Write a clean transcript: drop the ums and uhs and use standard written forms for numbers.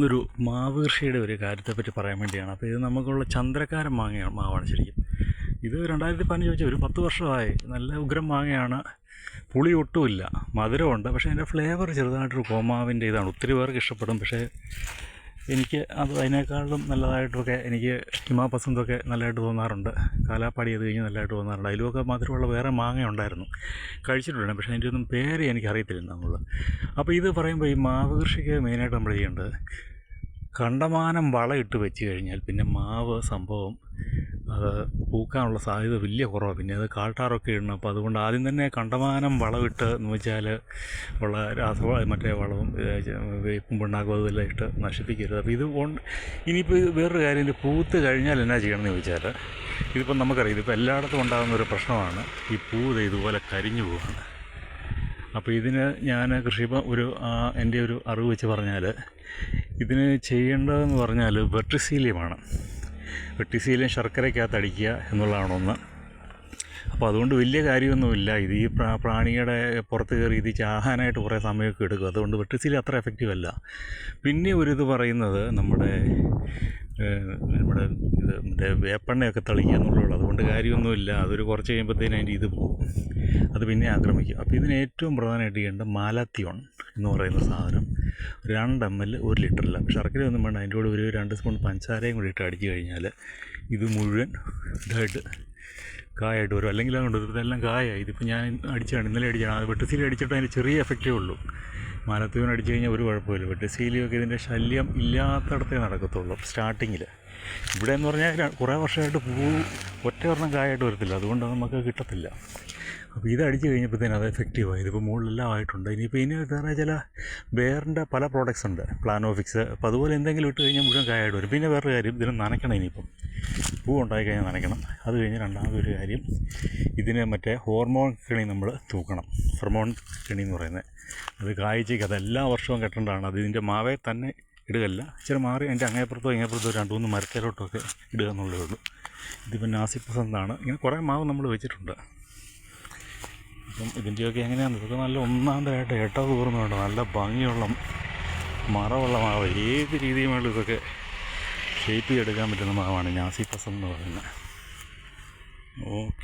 ഒരു മാവ് കൃഷിയുടെ ഒരു കാര്യത്തെപ്പറ്റി പറയാൻ വേണ്ടിയാണ്. അപ്പോൾ ഇത് നമുക്കുള്ള ചന്ദ്രക്കാരൻ മാവാണ് ശരിക്കും. ഇത് 2015 വെച്ചാൽ ഒരു 10 വർഷമായി. നല്ല ഉഗ്രം മാങ്ങയാണ്. പുളി ഒട്ടുമില്ല, മധുരമുണ്ട്. പക്ഷേ അതിൻ്റെ ഫ്ലേവർ ചെറുതായിട്ടൊരു കോമാവിൻ്റെ ഇതാണ്. ഒത്തിരി പേർക്ക് ഇഷ്ടപ്പെടും. പക്ഷേ എനിക്ക് അതിനേക്കാളും നല്ലതായിട്ടൊക്കെ എനിക്ക് ഹിമാപസന്തൊക്കെ നല്ലതായിട്ട് തോന്നാറുണ്ട്. കാലാപ്പാടി അത് കഴിഞ്ഞ് നല്ലതായിട്ട് തോന്നാറുണ്ട്. അതിലുമൊക്കെ മാത്രമുള്ള വേറെ മാങ്ങ ഉണ്ടായിരുന്നു, കഴിച്ചിട്ടുണ്ട്. പക്ഷേ അതിൻ്റെ ഒന്നും പേര് എനിക്കറിയത്തില്ല നമ്മൾ. അപ്പോൾ ഇത് പറയുമ്പോൾ ഈ മാവ് കൃഷിക്ക് മെയിനായിട്ട് നമ്മൾ ചെയ്യേണ്ടത് കണ്ടമാനം വളമിട്ട് വെച്ച് കഴിഞ്ഞാൽ പിന്നെ മാവ് സംഭവം അത് പൂക്കാനുള്ള സാധ്യത വലിയ കുറവാണ്. പിന്നെ അത് കാട്ടാറൊക്കെ ഇടണം. അപ്പോൾ അതുകൊണ്ട് ആദ്യം തന്നെ കണ്ടമാനം വളമിട്ട് എന്ന് വെച്ചാൽ മറ്റേ വളവും വേപ്പും പിണ്ണാക്കും അതെല്ലാം ഇട്ട് നശിപ്പിക്കരുത്. അപ്പോൾ ഇനിയിപ്പോൾ വേറൊരു കാര്യം, ഇത് പൂത്ത് കഴിഞ്ഞാൽ എന്നാ ചെയ്യണമെന്ന് ചോദിച്ചാൽ, ഇതിപ്പം നമുക്കറിയാം, ഇതിപ്പോൾ എല്ലായിടത്തും ഉണ്ടാകുന്നൊരു പ്രശ്നമാണ്. ഈ പൂ ഇതുപോലെ കരിഞ്ഞു പോവുകയാണ്. അപ്പോൾ ഇതിന് ഞാൻ എൻ്റെ ഒരു അറിവ് വെച്ച് പറഞ്ഞാൽ ഇതിന് ചെയ്യേണ്ടതെന്ന് പറഞ്ഞാൽ വെർട്ടിസീലിയമാണ്. വെർട്ടിസീലിയം ശർക്കരയ്ക്കകത്ത് അടിക്കുക എന്നുള്ളതാണ് ഒന്ന്. അപ്പോൾ അതുകൊണ്ട് വലിയ കാര്യമൊന്നുമില്ല. ഇത് ഈ പ്രാണിയുടെ പുറത്ത് കയറി ഇത് ചാകാനായിട്ട് കുറേ സമയമൊക്കെ എടുക്കും. അതുകൊണ്ട് വെർട്ടിസീലിയം അത്ര എഫക്റ്റീവ് അല്ല. പിന്നെ ഒരിത് പറയുന്നത് നമ്മുടെ മറ്റേ വേപ്പെണ്ണയൊക്കെ തളിക്കുക എന്നുള്ളൂ. അതുകൊണ്ട് കാര്യമൊന്നുമില്ല. അതൊരു കുറച്ച് കഴിയുമ്പോഴത്തേനും അതിൻ്റെ ഇത് പോകും, അത് പിന്നെ ആക്രമിക്കും. അപ്പോൾ ഇതിന് ഏറ്റവും പ്രധാനമായിട്ട് ചെയ്യേണ്ട മാലാത്തിയോൺ എന്ന് പറയുന്ന സാധനം 2 ml 1 ലിറ്ററില്ല. ശർക്കരയൊന്നും വേണ്ട. അതിൻ്റെ കൂടെ ഒരു 2 സ്പൂൺ പഞ്ചസാരയും കൂടി ഇട്ട് അടിച്ച് കഴിഞ്ഞാൽ ഇത് മുഴുവൻ ഇതായിട്ട് കായായിട്ട് വരും. അല്ലെങ്കിൽ അതുകൊണ്ട് ഇതെല്ലാം കായായി. ഇതിപ്പോൾ ഞാൻ അടിച്ചാണ്, ഇന്നലെ അടിച്ചാണ്. അത് വെട്ടുസീലി അടിച്ചിട്ട് അതിന് ചെറിയ എഫക്റ്റേ ഉള്ളൂ. മാലത്തൂൻ അടിച്ചു കഴിഞ്ഞാൽ ഒരു കുഴപ്പമില്ല. വെട്ടുസീലിയൊക്കെ ഇതിൻ്റെ ശല്യം ഇല്ലാത്തടത്തേ നടക്കത്തുള്ളൂ സ്റ്റാർട്ടിങ്ങിൽ. ഇവിടെ എന്ന് പറഞ്ഞാൽ കുറേ വർഷമായിട്ട് ഒറ്റ ഒരെണ്ണം കായായിട്ട് വരത്തില്ല. അതുകൊണ്ട് നമുക്ക് കിട്ടത്തില്ല. അപ്പോൾ ഇത് അടിച്ച് കഴിഞ്ഞപ്പോഴത്തേനും അത് എഫക്റ്റീവായി. ഇതിപ്പോൾ മുകളിലെല്ലാം ആയിട്ടുണ്ട്. ഇനി വേറെ ചില ബെയറിൻ്റെ പല പ്രോഡക്റ്റ്സ് ഉണ്ട്, പ്ലാനോഫിക്സ്. അപ്പോൾ അതുപോലെ എന്തെങ്കിലും ഇട്ട് കഴിഞ്ഞാൽ മുഴുവൻ കായായിട്ട് വരും. പിന്നെ വേറൊരു കാര്യം, ഇതിന് നനയ്ക്കണം. ഇനിയിപ്പം പൂ ഉണ്ടായി കഴിഞ്ഞാൽ നനയ്ക്കണം. അത് കഴിഞ്ഞ് രണ്ടാമതൊരു കാര്യം, ഇതിന് മറ്റേ ഹോർമോൺ കെണി നമ്മൾ തൂക്കണം. ഫെർമോൺ കെണി എന്ന് പറയുന്നത് അത് കായ്ച്ചേക്ക് അത് എല്ലാ വർഷവും കെട്ടേണ്ടതാണ്. അത് ഇതിൻ്റെ മാവേ തന്നെ ഇടുകയല്ല, ഇച്ചിരി മാറി അതിൻ്റെ അങ്ങേപ്പുറത്തോ ഇങ്ങേപ്പുറത്തോ 2-3 മരത്തേലോട്ടൊക്കെ ഇടുക എന്നുള്ളതേ ഉള്ളൂ. ഇതിപ്പോൾ നാസിപ്പസന്താണ്. ഇങ്ങനെ കുറേ മാവ് നമ്മൾ വെച്ചിട്ടുണ്ട്. അപ്പം ഇതിൻ്റെയൊക്കെ എങ്ങനെയാണെന്ന്, ഇതൊക്കെ നല്ല ഒന്നാന്തരായിട്ട് ഇട്ട തൂർന്നുണ്ട്. നല്ല ഭംഗിയുള്ള മറമുള്ള മാവ്. ഏത് രീതിയിൽ വേണം ഇതൊക്കെ ഷേപ്പ് ചെയ്തെടുക്കാൻ പറ്റുന്ന മാവാണ് നാസിപ്പസം എന്ന് പറയുന്നത്. ഓക്കെ.